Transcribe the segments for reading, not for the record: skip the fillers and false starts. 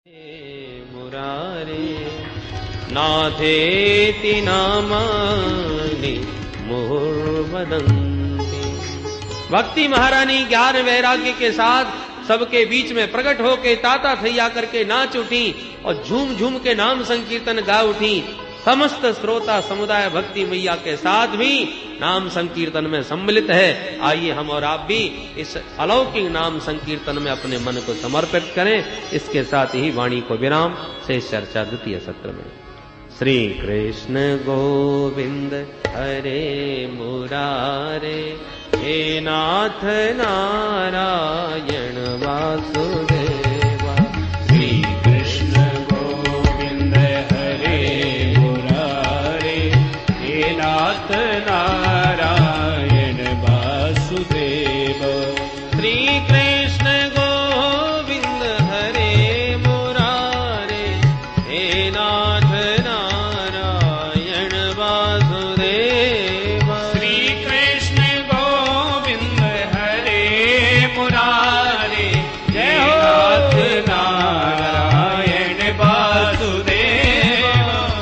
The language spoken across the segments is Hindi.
मुरारे नाथेति नामानि मुहुर्वदन्ति। भक्ति महारानी ज्ञान वैराग्य के साथ सबके बीच में प्रकट होके ताता थैया करके नाच उठी और झूम झूम के नाम संकीर्तन गा उठी। समस्त श्रोता समुदाय भक्ति मैया के साथ भी नाम संकीर्तन में सम्मिलित है। आइए हम और आप भी इस अलौकिक नाम संकीर्तन में अपने मन को समर्पित करें। इसके साथ ही वाणी को विराम से चर्चा द्वितीय सत्र में। श्री कृष्ण गोविंद हरे मुरारे, हे नाथ नारायण वासुदेवा। श्री कृष्ण गोविंद हरे मुरारे, हे नाथ नारायण वासुदेव। श्री कृष्ण गोविंद हरे मुरारे, हे नाथ नारायण वासुदेव। श्री कृष्ण गोविंद हरे मुरारे, हे नाथ नारायण वासुदेव।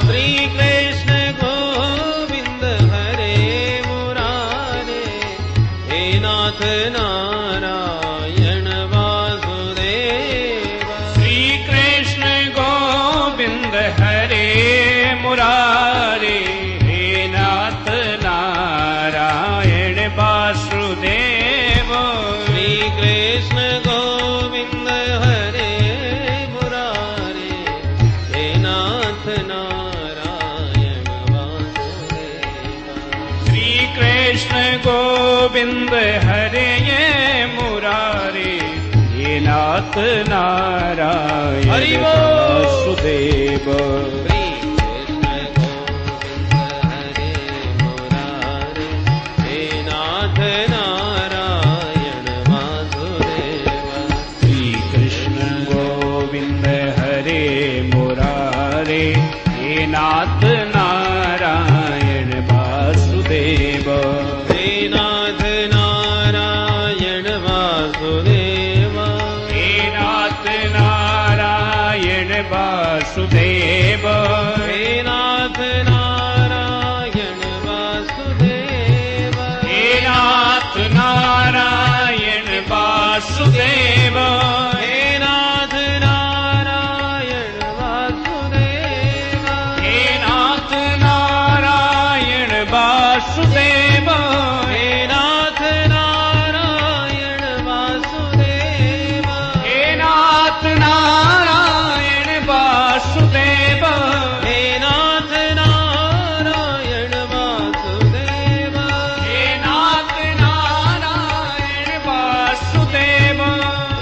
श्री कृष्ण गोविंद हरे मुरारे, हे नाथ नारायण वासुदेव। श्री कृष्ण गोविंद हरे मुरारे, हे नाथ नारायण वासुदेव। श्री कृष्ण गोविंद हरे मुरारे, हे नाथ नारायण वासुदेव। श्री कृष्ण गोविंद हरे मुरारे, हे नाथ नारायण हरि बोल। वासुदेव। श्री कृष्ण गोविंद हरे मुरारे, हे नाथ नारायण वासुदेव। श्री कृष्ण गोविंद हरे मुरारे, हे नाथ नारायण वासुदेव। हे नाथ नारायण वासुदेव। हे नाथ नारायण वासुदेव। हे नाथ नारायण वासुदेव। हे नाथ नारायण वासुदेव। हे नाथ नारायण वासुदेव। हे नाथ नारायण वासुदेव। हे नाथ नारायण वासुदेव। हे नाथ नारायण वासुदेव। हे नाथ नारायण वासुदेव। हे नाथ नारायण वासुदेव।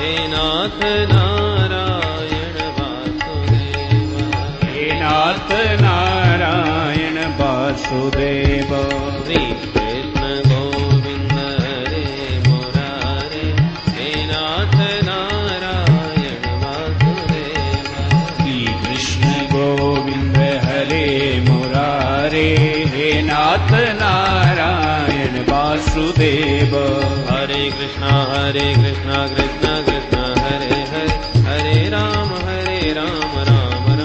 हे नाथ नारायण वासुदेव। हे नाथ नारायण वासुदेव। श्री कृष्ण गोविंद हरे मुरारे, हे नाथ नारायण वासुदेव। श्री कृष्ण गोविंद हरे मुरारे, हे नाथ नारायण वासुदेव। हरे कृष्णा कृष्णा कृष्णा हरे हरे, हरे राम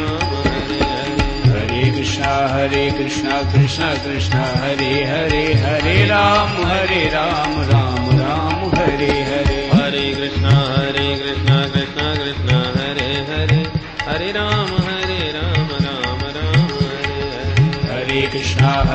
राम राम हरे हरे। हरे कृष्णा कृष्णा कृष्णा हरे हरे, हरे राम राम राम हरे हरे।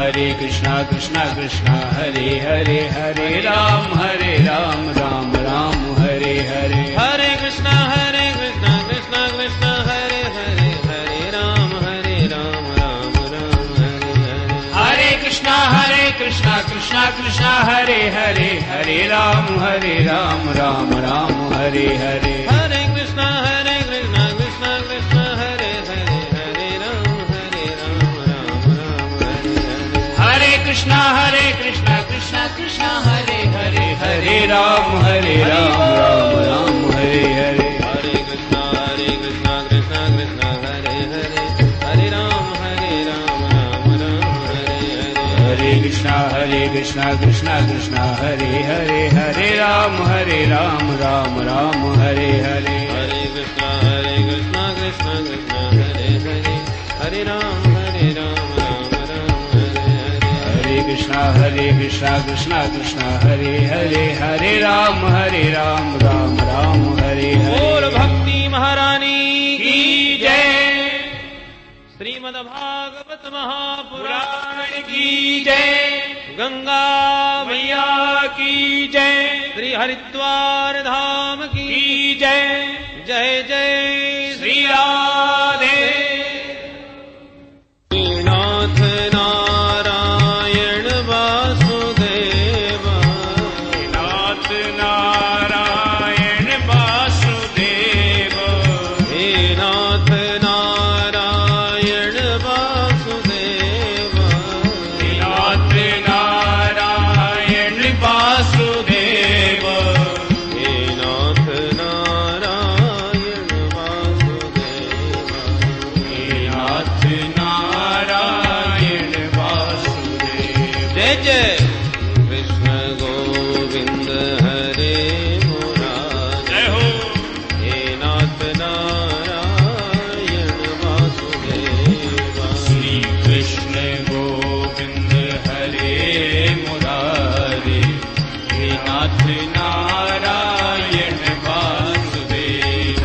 हरे कृष्णा कृष्णा कृष्णा हरे हरे, हरे राम राम राम हरे हरे। हरे कृष्णा कृष्णा कृष्णा हरे हरे, हरे राम राम राम हरे हरे। हरे कृष्णा कृष्णा कृष्णा हरे हरे, हरे राम राम राम हरे हरे। हरे कृष्णा कृष्णा कृष्णा हरे हरे, हरे राम राम राम हरे हरे। हरे कृष्णा कृष्णा कृष्णा हरे हरे, हरे राम राम राम हरे हरे। हरे कृष्णा कृष्णा कृष्णा हरे हरे, हरे राम राम राम हरे हरे। हरे कृष्णा कृष्णा कृष्णा हरे हरे, हरे राम राम राम हरे हरे। हरे कृष्णा कृष्णा कृष्णा हरे हरे, हरे राम राम राम हरे हरे। हरे कृष्णा कृष्णा कृष्ण कृष्ण हरे हरे हरे राम राम राम हरे हरे हरे कृष्णा कृष्णा कृष्णा हरे हरे हरे राम राम राम हरे हरे। बोल भक्ति महारानी की जय। श्रीमद् भागवत महापुराण की जय। गंगा मैया की जय। श्री हरिद्वार धाम की जय। जय जय श्री राधे। नाथ नारायण वासुदेव नाथ नारायण वासुदेव। हे नाथ नारायण वासुदेव नाथ नारायण वासुदेव। हे नाथ नारायण वासुदेव हे नाथ नारायण वासुदेव। जय जय कृष्ण गोविंद हरे मुरारी जय हो। हे नाथ नारायण वासुदेव श्री कृष्ण गोविंद हरे मुरारी। हे नाथ नारायण वासुदेव।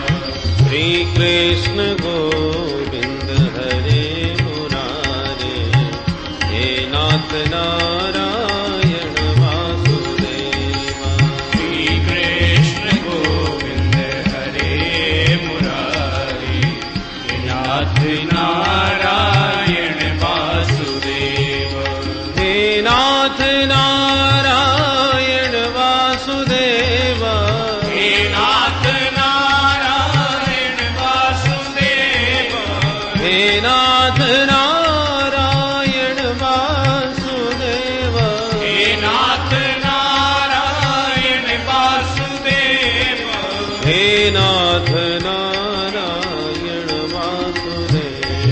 श्री कृष्ण गोविंद हरे मुरारी हे नाथ नारायण वासुदेव श्री कृष्ण गोविंद हरे मुरारी। हे नाथ नारायण वासुदेव। हे नाथ नारायण वासुदेव हे नाथ नारायण वासुदेव। हे नाथ नारायण वासुदेव हे नाथ नारायण वासुदेव। हे नाथ नारायण वासुदेव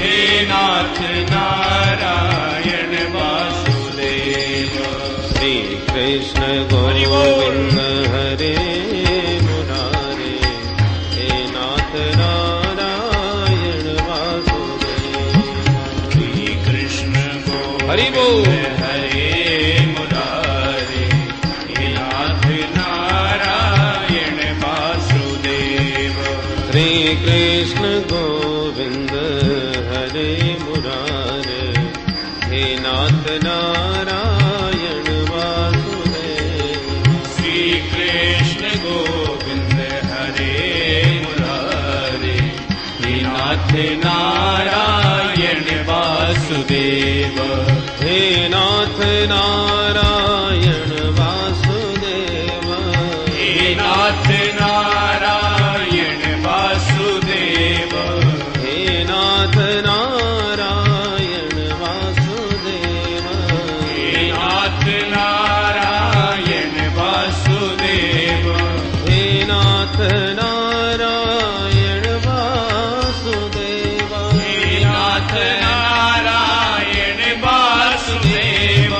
हे नाथ नारायण वासुदेव। श्री कृष्ण गोविंद हरे मुरारी हे नाथ नारायण वासुदेव श्री कृष्ण हरि गोविंद बोल। हरे मुरारी। हे नाथ नारायण वासुदेव। श्री कृष्ण गोविंद हरे मुरारी हे नाथ नारायण वासुदेव श्री कृष्ण गोविंद हरे मुरारी। हे नाथ नारायण वासुदेव। हे नाथ नारायण वासुदेव हे नाथ नारायण वासुदेव। हे नाथ नारायण वासुदेव हे नाथ नारायण वासुदेव। हे नाथ नारायण वासुदेव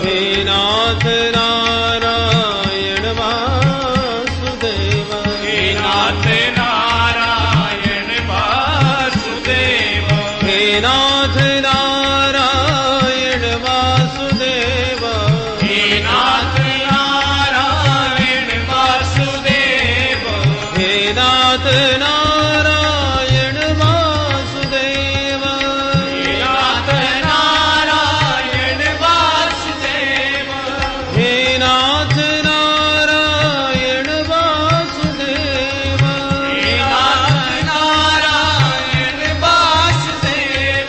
हे नाथ नारायण वासुदेव। हे नाथ नारायण वासुदेव हे नाथ नारायण वासुदेव। हे नाथ नारायण वासुदेव हे नाथ नारायण वासुदेव। हे नाथ नारायण वासुदेव हे नाथ नारायण वासुदेव। हे नाथ नारायण वासुदेव हे नाथ नारायण वासुदेव।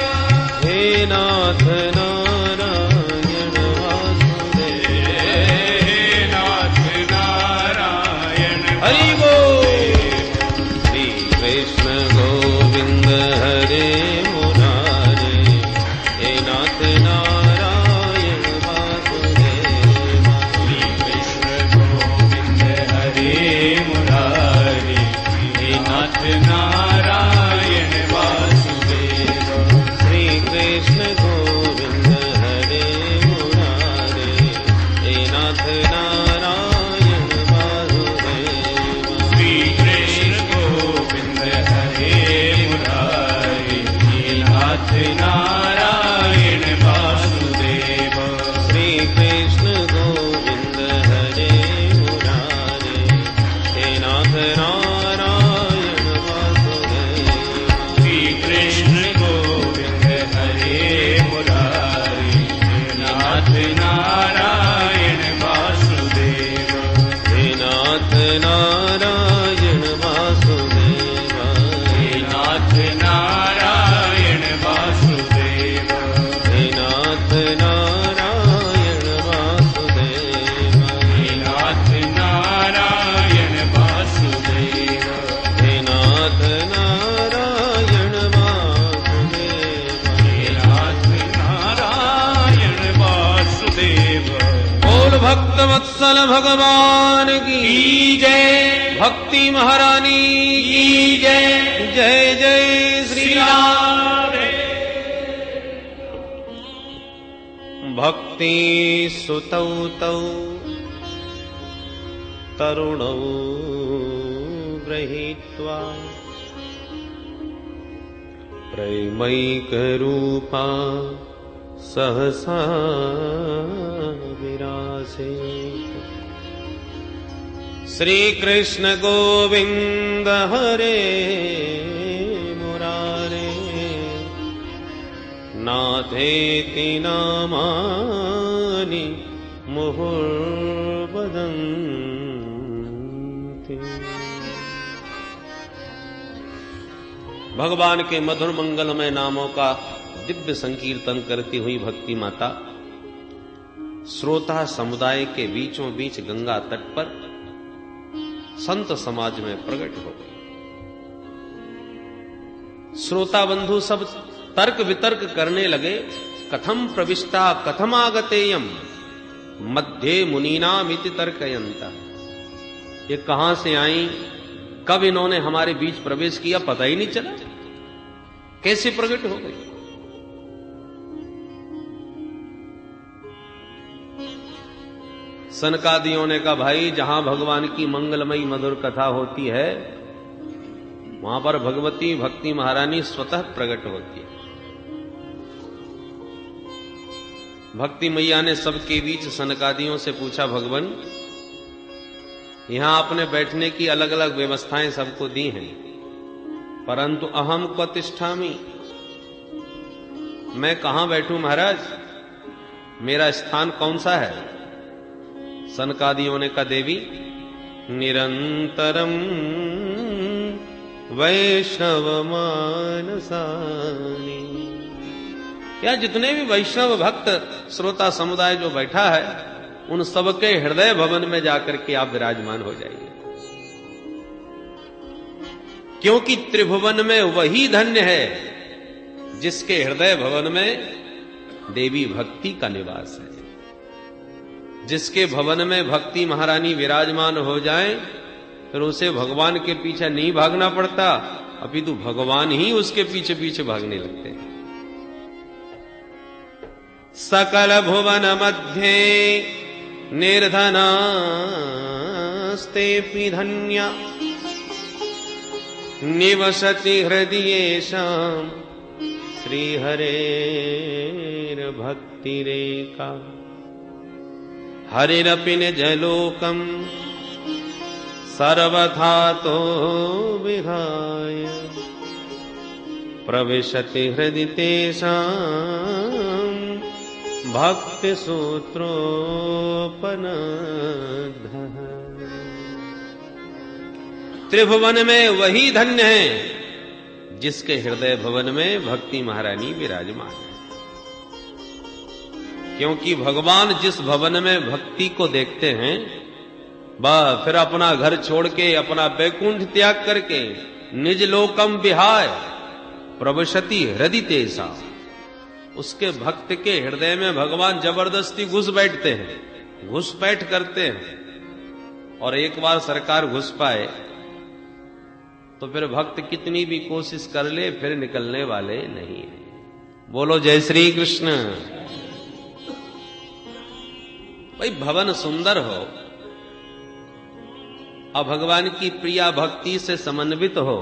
हे नाथ नारायण वासुदेव हे नाथ नारायण हरि बोल। श्री कृष्ण गोविंद हरे मुरारी हे नाथ नारायण वासुदेव श्री कृष्ण गोविंद हरे मुरारी। हे नाथ नारायण वासुदेव। श्री कृष्ण गोविंद हरे मुरारी हे नाथ नारायण वासुदेव श्री कृष्ण गोविंद हरे नारायण वासुदेव। श्री कृष्ण गोविंद हरे मुरारे, हे नाथ नारायण वासुदेव। श्री कृष्ण गोविंद हरे मुरारे, हे नाथ नारायण वासुदेव। हे नाथ नारायण वासुदेव। हे नाथ नारायण वासुदेव। हे नाथ नारायण वासुदेव। हे नाथ नारायण वासुदेव। हे नाथ नारायण वासुदेव। हे नाथ नारायण वासुदेव। बोल भक्त वत्सल भगवान की जय। भक्ति महारानी की जय। जय जय श्री राम। भक्ति सुतौ तौ तरुणौ गृहीत्वा प्रेमैकरूपा सहसा विरासे। श्री कृष्ण गोविंद हरे मुरारे, नाथेति नामानि मुहुर्वदन्ति। भगवान के मधुर मंगलमय नामों का दिव्य संकीर्तन करती हुई भक्ति माता श्रोता समुदाय के बीचों बीच गंगा तट पर संत समाज में प्रकट हो गई। श्रोता बंधु सब तर्क वितर्क करने लगे। कथम प्रविष्टा कथमागतेयम मध्ये मुनीनामिति तर्कयन्ता। ये कहां से आई, कब इन्होंने हमारे बीच प्रवेश किया, पता ही नहीं चला, कैसे प्रकट हो गई। सनकादियों ने कहा, भाई जहां भगवान की मंगलमयी मधुर कथा होती है वहां पर भगवती भक्ति महारानी स्वतः प्रकट होती है। भक्ति मैया ने सबके बीच सनकादियों से पूछा, भगवान यहां आपने बैठने की अलग अलग व्यवस्थाएं सबको दी हैं, परंतु अहम क्व तिष्ठामि, मैं कहां बैठूं महाराज, मेरा स्थान कौन सा है। सनकादियों ने कहा, देवी निरंतरम वैष्णव मानसानि, या जितने भी वैष्णव भक्त श्रोता समुदाय जो बैठा है उन सबके हृदय भवन में जाकर के आप विराजमान हो जाइए, क्योंकि त्रिभुवन में वही धन्य है जिसके हृदय भवन में देवी भक्ति का निवास है। जिसके भवन में भक्ति महारानी विराजमान हो जाए फिर उसे भगवान के पीछे नहीं भागना पड़ता, अपितु भगवान ही उसके पीछे पीछे भागने लगते हैं। सकल भुवन मध्य निर्धनास्तेऽपि धन्या निवसति हृदयेषां श्रीहरेर्भक्तिरेका। हरिरपि निजलोकं सर्वथा तो विहाय प्रविशति हृदि तेषां भक्ति सूत्रोपनद्धः। त्रिभुवन में वही धन्य है जिसके हृदय भवन में भक्ति महारानी विराजमान है, क्योंकि भगवान जिस भवन में भक्ति को देखते हैं बस फिर अपना घर छोड़ के अपना बैकुंठ त्याग करके निज लोकम विहाय प्रविशति हृदि तेषां, उसके भक्त के हृदय में भगवान जबरदस्ती घुस बैठते हैं, घुसपैठ करते हैं। और एक बार सरकार घुस पाए तो फिर भक्त कितनी भी कोशिश कर ले फिर निकलने वाले नहीं है। बोलो जय श्री कृष्ण। भाई भवन सुंदर हो और भगवान की प्रिया भक्ति से समन्वित हो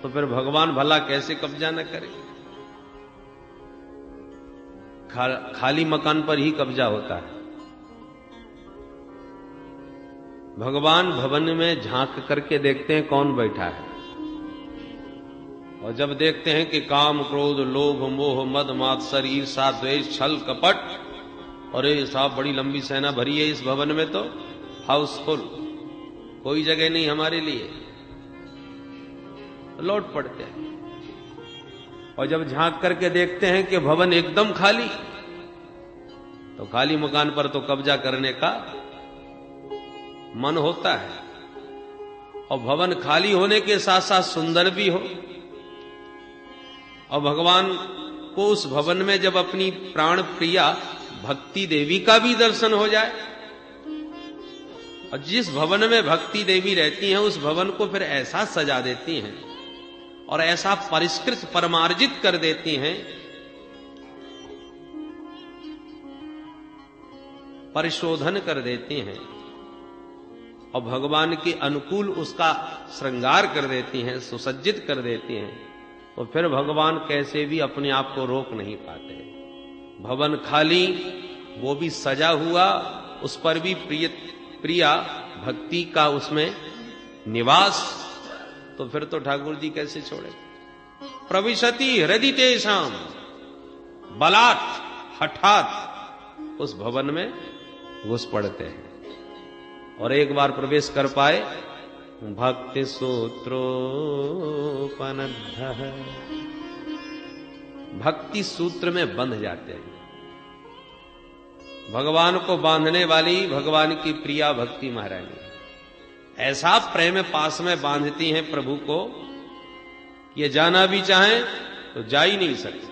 तो फिर भगवान भला कैसे कब्जा न करे। खाली मकान पर ही कब्जा होता है। भगवान भवन में झांक करके देखते हैं कौन बैठा है, और जब देखते हैं कि काम, क्रोध, लोभ, मोह, मद, मात्सर, ईर्षा, द्वेष, छल, कपट, और ये साहब बड़ी लंबी सेना भरी है इस भवन में, तो हाउसफुल, कोई जगह नहीं हमारे लिए, लौट पड़ते हैं। और जब झांक करके देखते हैं कि भवन एकदम खाली, तो खाली मकान पर तो कब्जा करने का मन होता है। और भवन खाली होने के साथ साथ सुंदर भी हो, और भगवान को उस भवन में जब अपनी प्राण प्रिया भक्ति देवी का भी दर्शन हो जाए, और जिस भवन में भक्ति देवी रहती हैं उस भवन को फिर ऐसा सजा देती हैं और ऐसा परिष्कृत परमार्जित कर देती हैं, परिशोधन कर देती हैं, और भगवान के अनुकूल उसका श्रृंगार कर देती हैं, सुसज्जित कर देती हैं, तो फिर भगवान कैसे भी अपने आप को रोक नहीं पाते। भवन खाली, वो भी सजा हुआ, उस पर भी प्रिया भक्ति का उसमें निवास, तो फिर तो ठाकुर जी कैसे छोड़े। प्रविशति हृदय तेषाम, बलात् हठात उस भवन में घुस पड़ते हैं, और एक बार प्रवेश कर पाए, भक्ति सूत्रोपनद्ध, भक्ति सूत्र में बंध जाते हैं। भगवान को बांधने वाली भगवान की प्रिया भक्ति महारानी ऐसा प्रेम पास में बांधती हैं प्रभु को, ये जाना भी चाहें तो जा ही नहीं सकते।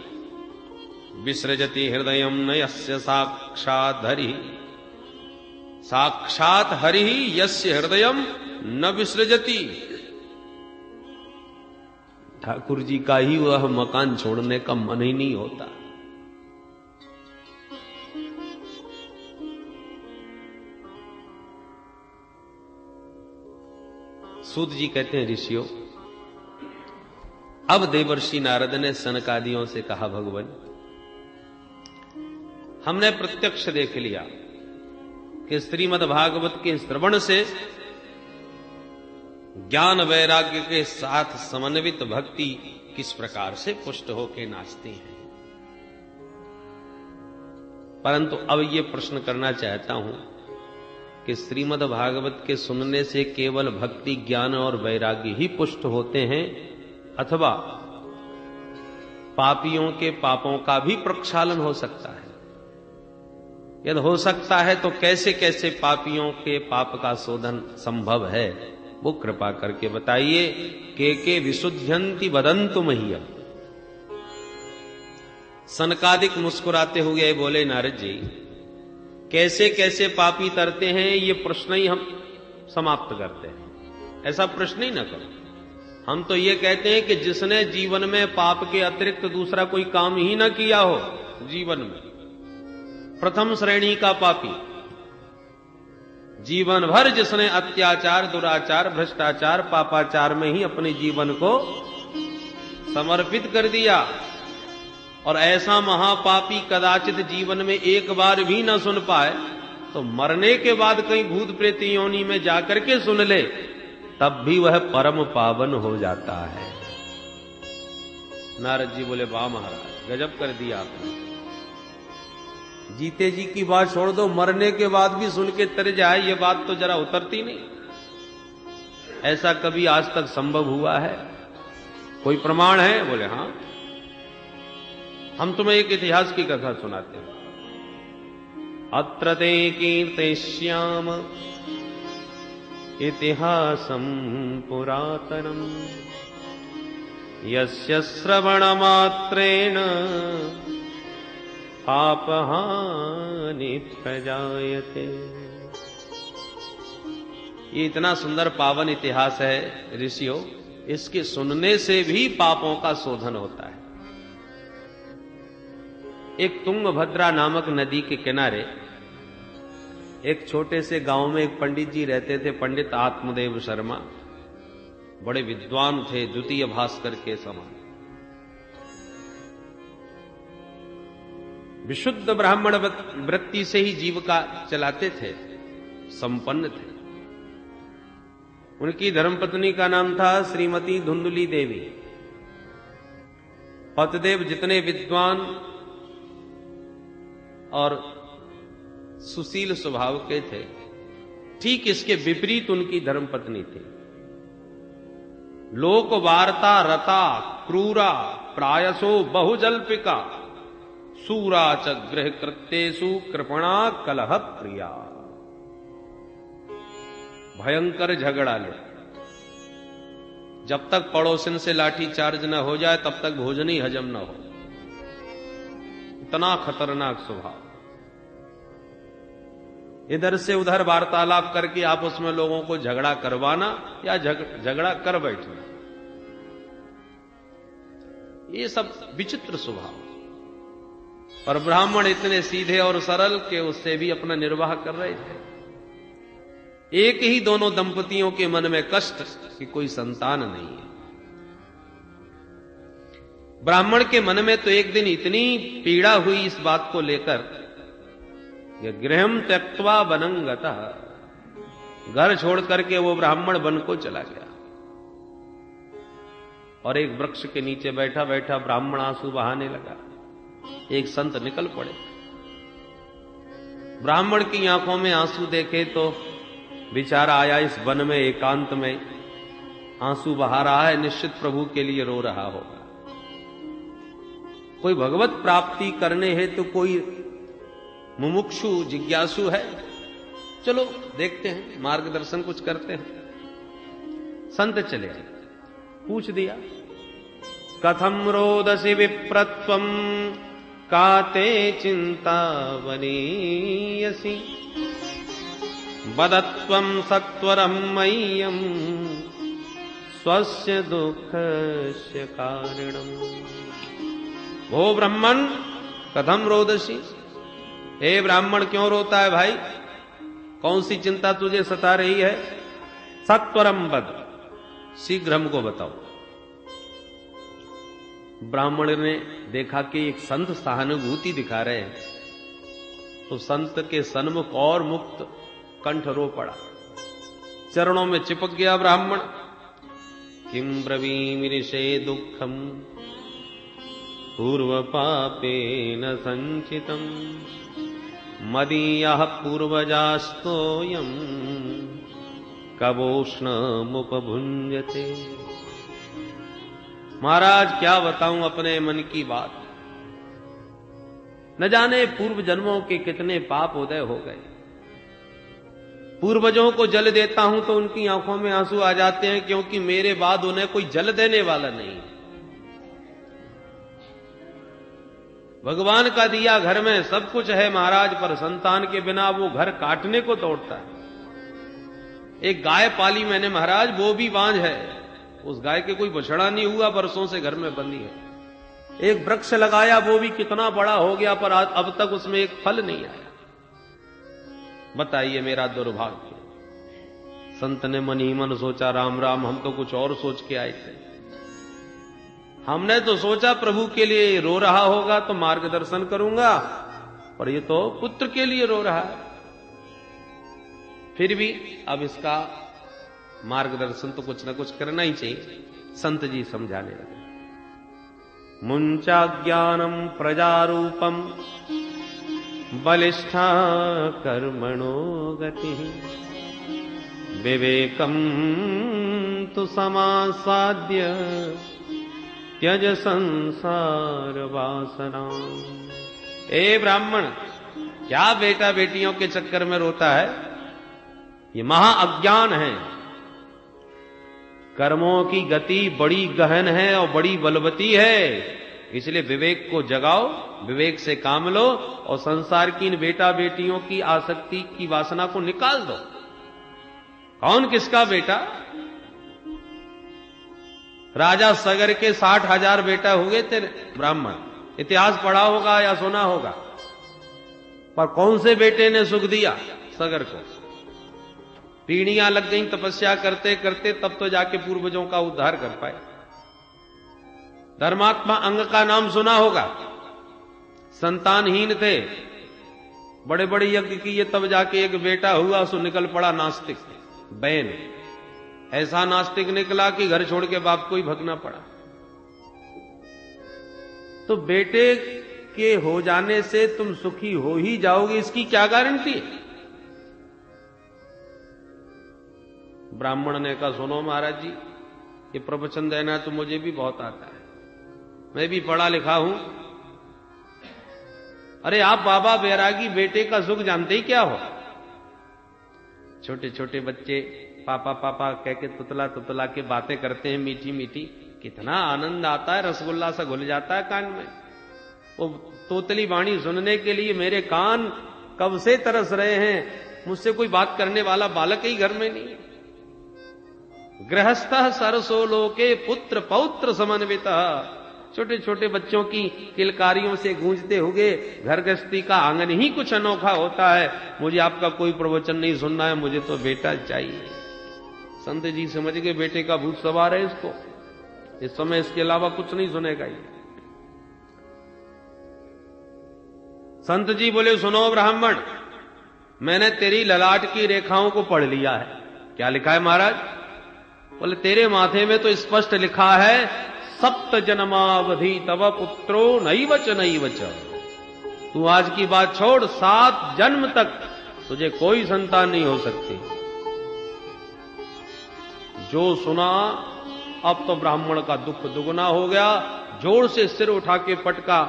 विसृजति हृदयम नयस्य साक्षात् हरि, साक्षात हरि यस्य हृदयम न विसृजति। ठाकुर जी का ही वह मकान छोड़ने का मन ही नहीं होता। सूत जी कहते हैं, ऋषियों, अब देवर्षि नारद ने सनकादियों से कहा, भगवान हमने प्रत्यक्ष देख लिया कि श्रीमद् भागवत के श्रवण से ज्ञान वैराग्य के साथ समन्वित भक्ति किस प्रकार से पुष्ट होकर नाचती है, परंतु अब ये प्रश्न करना चाहता हूं कि श्रीमद् भागवत के सुनने से केवल भक्ति, ज्ञान और वैराग्य ही पुष्ट होते हैं, अथवा पापियों के पापों का भी प्रक्षालन हो सकता है? यदि हो सकता है तो कैसे कैसे पापियों के पाप का शोधन संभव है, वो कृपा करके बताइए। के विशुद्ध्यंति वदंतु मह्यम। सनकादिक मुस्कुराते हुए बोले, नारद जी कैसे कैसे पापी तरते हैं, ये प्रश्न ही हम समाप्त करते हैं। ऐसा प्रश्न ही न करो, हम तो ये कहते हैं कि जिसने जीवन में पाप के अतिरिक्त दूसरा कोई काम ही न किया हो, जीवन में प्रथम श्रेणी का पापी, जीवन भर जिसने अत्याचार, दुराचार, भ्रष्टाचार, पापाचार में ही अपने जीवन को समर्पित कर दिया, और ऐसा महापापी कदाचित जीवन में एक बार भी न सुन पाए, तो मरने के बाद कहीं भूत प्रेत योनि में जाकर के सुन ले, तब भी वह परम पावन हो जाता है। नारद जी बोले, वाह महाराज, गजब कर दिया आपने। जीते जी की बात छोड़ दो, मरने के बाद भी सुन के तर जाए, ये बात तो जरा उतरती नहीं। ऐसा कभी आज तक संभव हुआ है? कोई प्रमाण है? बोले हां, हम तुम्हें एक इतिहास की कथा सुनाते हैं। अत्र ते कीर्तयिष्याम इतिहासं पुरातनम, यस्य श्रवणमात्रेण पापहानि प्रजायते। ये इतना सुंदर पावन इतिहास है ऋषियों, इसके सुनने से भी पापों का शोधन होता है। एक तुंगभद्रा नामक नदी के किनारे एक छोटे से गांव में एक पंडित जी रहते थे, पंडित आत्मदेव शर्मा। बड़े विद्वान थे, द्वितीय भास्कर के समान। विशुद्ध ब्राह्मण वृत्ति से ही जीविका चलाते थे, संपन्न थे। उनकी धर्मपत्नी का नाम था श्रीमती धुंधुली देवी। पतिदेव जितने विद्वान और सुशील स्वभाव के थे, ठीक इसके विपरीत उनकी धर्मपत्नी थी। लोक वार्ता रता क्रूरा प्रायसो बहुजल्पिका सूरा च गृह कृत्येषु कृपणा कलह प्रिया। भयंकर झगड़ा ले, जब तक पड़ोसन से लाठी चार्ज न हो जाए तब तक भोजन ही हजम न हो। इतना खतरनाक स्वभाव। इधर से उधर वार्तालाप करके आपस में लोगों को झगड़ा करवाना या झगड़ा कर बैठना, ये सब विचित्र स्वभाव। और ब्राह्मण इतने सीधे और सरल के उससे भी अपना निर्वाह कर रहे थे। एक ही दोनों दंपतियों के मन में कष्ट कि कोई संतान नहीं है। ब्राह्मण के मन में तो एक दिन इतनी पीड़ा हुई इस बात को लेकर, गृहम त्यक्त्वा वनंगतः, घर छोड़ करके वो ब्राह्मण वन को चला गया और एक वृक्ष के नीचे बैठा बैठा ब्राह्मण आंसू बहाने लगा। एक संत निकल पड़े, ब्राह्मण की आंखों में आंसू देखे तो बेचारा आया इस वन में एकांत में, आंसू बहा रहा है, निश्चित प्रभु के लिए रो रहा होगा। कोई भगवत प्राप्ति करने हेतु तो कोई मुमुक्षु जिज्ञासु है, चलो देखते हैं, मार्गदर्शन कुछ करते हैं। संत चले आए, पूछ दिया, कथम रोदसी विप्रत्वम काते चिंता वनीयसी बदत्वम सत्वरम मह्यम स्वस्य दुःखस्य कारणम। वो ब्राह्मण कथम रोदसी, हे ब्राह्मण क्यों रोता है भाई, कौन सी चिंता तुझे सता रही है? सत्वरम बद, शीघ्र हमको बताओ। ब्राह्मण ने देखा कि एक संत सहानुभूति दिखा रहे हैं, तो संत के सन्मुख और मुक्त कंठ रो पड़ा, चरणों में चिपक गया ब्राह्मण। किम ब्रवीमिषे दुखम पूर्व पापेन संचितम मदीयः पूर्वजास्तोयम कवोष्णमुपभुञ्जते। महाराज क्या बताऊं अपने मन की बात, न जाने पूर्व जन्मों के कितने पाप उदय हो गए। पूर्वजों को जल देता हूं तो उनकी आंखों में आंसू आ जाते हैं, क्योंकि मेरे बाद उन्हें कोई जल देने वाला नहीं। भगवान का दिया घर में सब कुछ है महाराज, पर संतान के बिना वो घर काटने को तोड़ता है। एक गाय पाली मैंने महाराज, वो भी बांझ है, उस गाय के कोई बछड़ा नहीं हुआ, बरसों से घर में बंधी है। एक वृक्ष लगाया, वो भी कितना बड़ा हो गया, पर अब तक उसमें एक फल नहीं आया। बताइए मेरा दुर्भाग्य। संत ने मन ही मन सोचा, राम राम, हम तो कुछ और सोच के आए थे। हमने तो सोचा प्रभु के लिए रो रहा होगा तो मार्गदर्शन करूंगा, पर ये तो पुत्र के लिए रो रहा है। फिर भी अब इसका मार्गदर्शन तो कुछ ना कुछ करना ही चाहिए। संत जी समझाने लगे, मुंचा ज्ञानम प्रजारूपम बलिष्ठा कर्मणो गति विवेकम तु समासाद्य त्यज संसार वासना। ए ब्राह्मण, क्या बेटा बेटियों के चक्कर में रोता है? ये महा अज्ञान है। कर्मों की गति बड़ी गहन है और बड़ी बलवती है, इसलिए विवेक को जगाओ, विवेक से काम लो और संसार की इन बेटा बेटियों की आसक्ति की वासना को निकाल दो। कौन किसका बेटा? राजा सगर के 60,000 बेटा हुए थे ब्राह्मण, इतिहास पढ़ा होगा या सुना होगा, पर कौन से बेटे ने सुख दिया सगर को? पीढ़ियां लग गई तपस्या करते करते, तब तो जाके पूर्वजों का उद्धार कर पाए। धर्मात्मा अंग का नाम सुना होगा, संतानहीन थे, बड़े बड़े यज्ञ किए, तब जाके एक बेटा हुआ, सो निकल पड़ा नास्तिक बैन। ऐसा नास्तिक निकला कि घर छोड़ के बाप को ही भगना पड़ा। तो बेटे के हो जाने से तुम सुखी हो ही जाओगे, इसकी क्या गारंटी है? ब्राह्मण ने कहा, सुनो महाराज जी, ये प्रवचन देना तो मुझे भी बहुत आता है, मैं भी पढ़ा लिखा हूं। अरे आप बाबा बैरागी बेटे का सुख जानते ही क्या हो? छोटे छोटे बच्चे पापा पापा कह के तुतला तुतला के बातें करते हैं मीठी मीठी, कितना आनंद आता है, रसगुल्ला सा घुल जाता है कान में। वो तोतली वाणी सुनने के लिए मेरे कान कब से तरस रहे हैं। मुझसे कोई बात करने वाला बालक ही घर में नहीं है। गृहस्थ सरसो लोके पुत्र पौत्र समन्विता, छोटे छोटे बच्चों की किलकारियों से गूंजते हुए घर गृहस्थी का आंगन ही कुछ अनोखा होता है। मुझे आपका कोई प्रवचन नहीं सुनना है, मुझे तो बेटा चाहिए। संत जी समझ गए बेटे का भूत सवार है इसको, इस समय इसके अलावा कुछ नहीं सुनेगा ये। संत जी बोले, सुनो ब्राह्मण, मैंने तेरी ललाट की रेखाओं को पढ़ लिया है। क्या लिखा है महाराज? बोले, तेरे माथे में तो स्पष्ट लिखा है, सप्त जन्मावधि तव पुत्रो नैवच नैवच। तू आज की बात छोड़, 7 जन्म तक तुझे कोई संतान नहीं हो सकती। जो सुना, अब तो ब्राह्मण का दुख दुगना हो गया। जोर से सिर उठा के पटका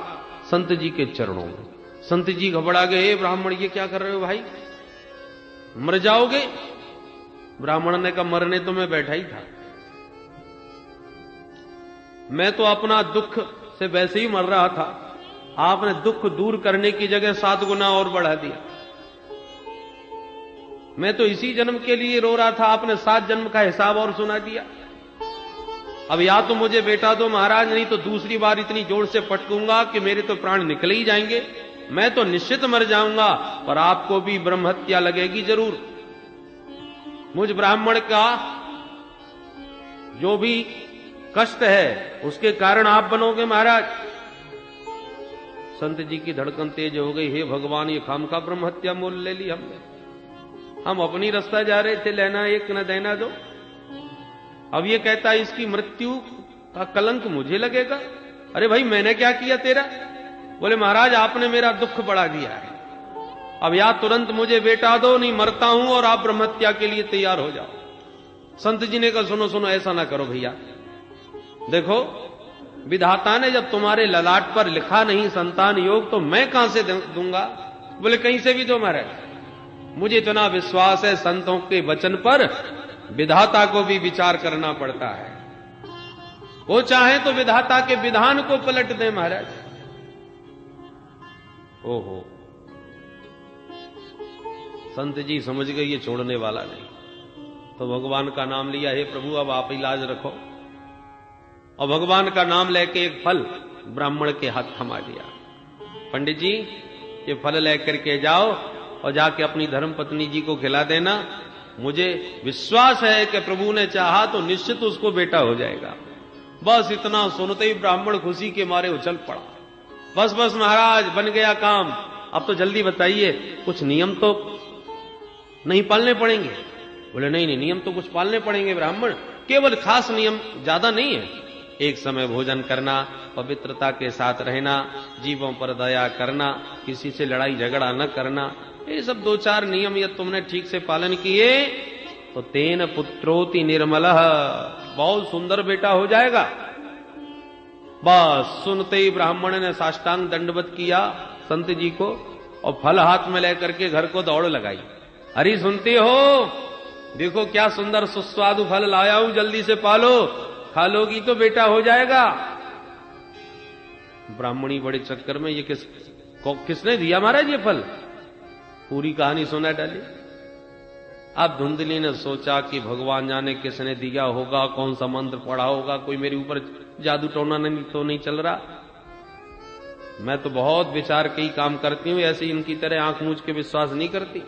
संत जी के चरणों में। संत जी घबरा गए, हे ब्राह्मण ये क्या कर रहे हो भाई, मर जाओगे? ब्राह्मण ने कहा, मरने तो मैं बैठा ही था, मैं तो अपना दुख से वैसे ही मर रहा था, आपने दुख दूर करने की जगह 7 गुना और बढ़ा दिया। मैं तो इसी जन्म के लिए रो रहा था, आपने 7 जन्म का हिसाब और सुना दिया। अब या तो मुझे बेटा दो महाराज, नहीं तो दूसरी बार इतनी जोर से पटकूंगा कि मेरे तो प्राण निकल ही जाएंगे, मैं तो निश्चित मर जाऊंगा, पर आपको भी ब्रह्म हत्या लगेगी जरूर। मुझ ब्राह्मण का जो भी कष्ट है उसके कारण आप बनोगे महाराज। संत जी की धड़कन तेज हो गई, हे भगवान, ये खामखा ब्रह्म हत्या मोल ले ली हमने। हम अपनी रास्ता जा रहे थे, लेना एक न देना दो। अब ये कहता है इसकी मृत्यु का कलंक मुझे लगेगा। अरे भाई मैंने क्या किया तेरा? बोले, महाराज आपने मेरा दुख बढ़ा दिया है, अब या तुरंत मुझे बेटा दो, नहीं मरता हूं और आप ब्रह्म हत्या के लिए तैयार हो जाओ। संत जी ने कहा, सुनो सुनो, ऐसा ना करो भैया, देखो विधाता ने जब तुम्हारे ललाट पर लिखा नहीं संतान योग, तो मैं कहां से दूंगा? बोले, कहीं से भी दो महाराज, मुझे इतना विश्वास है संतों के वचन पर, विधाता को भी विचार करना पड़ता है। वो चाहे तो विधाता के विधान को पलट दे महाराज। ओहो, संत जी समझ गए ये छोड़ने वाला नहीं, तो भगवान का नाम लिया, हे प्रभु अब आप ही लाज रखो। और भगवान का नाम लेके एक फल ब्राह्मण के हाथ थमा दिया। पंडित जी ये फल लेकर के जाओ और जाके अपनी धर्मपत्नी जी को खिला देना, मुझे विश्वास है कि प्रभु ने चाहा तो निश्चित उसको बेटा हो जाएगा। बस इतना सुनते ही ब्राह्मण खुशी के मारे उछल पड़ा, बस बस महाराज बन गया काम, अब तो जल्दी बताइए, कुछ नियम तो नहीं पालने पड़ेंगे? बोले, नहीं नहीं, नियम तो कुछ पालने पड़ेंगे ब्राह्मण, केवल खास नियम, ज्यादा नहीं है। एक समय भोजन करना, पवित्रता के साथ रहना, जीवों पर दया करना, किसी से लड़ाई झगड़ा न करना, ये सब 2-4 नियम यदि तुमने ठीक से पालन किए तो तेन पुत्रोति निर्मलः, बहुत सुंदर बेटा हो जाएगा। बस सुनते ही ब्राह्मण ने साष्टांग दंडवत किया संत जी को और फल हाथ में लेकर के घर को दौड़ लगाई। अरे सुनते हो, देखो क्या सुंदर सुस्वादु फल लाया हूं, जल्दी से पालो, खा लोगी तो बेटा हो जाएगा। ब्राह्मणी बड़े चक्कर में, ये किसने दिया महाराज ये फल? पूरी कहानी सुना डाली। अब धुंधली ने सोचा कि भगवान जाने किसने दिया होगा, कौन सा मंत्र पढ़ा होगा, कोई मेरे ऊपर जादू टोना तो नहीं चल रहा। मैं तो बहुत विचार के ही काम करती हूं, ऐसे इनकी तरह आंख मूंझ के विश्वास नहीं करती।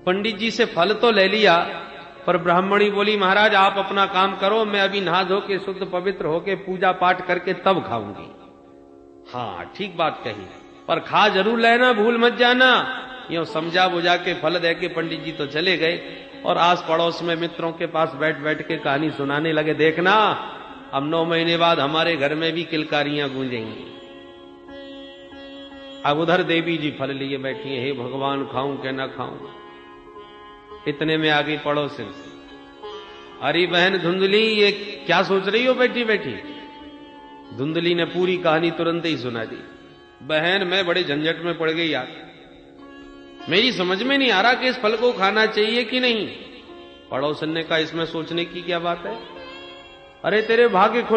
पंडित जी से फल तो ले लिया, पर ब्राह्मणी बोली, महाराज आप अपना काम करो, मैं अभी नहा धो के शुद्ध पवित्र होके पूजा पाठ करके तब खाऊंगी। हाँ ठीक बात कही, पर खा जरूर लेना, भूल मत जाना। यूं समझा बुझा के फल दे के पंडित जी तो चले गए और आस पड़ोस में मित्रों के पास बैठ बैठ के कहानी सुनाने लगे। देखना अब 9 महीने बाद हमारे घर में भी किलकारियां गूंजेंगी। अब उधर देवी जी फल लिए बैठी हैं, हे भगवान खाऊं कि ना खाऊं। इतने में आ गई पड़ोसिन, अरे बहन धुंधली ये क्या सोच रही हो बैठी बैठी। धुंधली ने पूरी कहानी तुरंत ही सुना दी। बहन मैं बड़े झंझट में पड़ गई यार, मेरी समझ में नहीं आ रहा कि इस फल को खाना चाहिए कि नहीं। पड़ोसन ने कहा इसमें सोचने की क्या बात है, अरे तेरे भाग्य खुल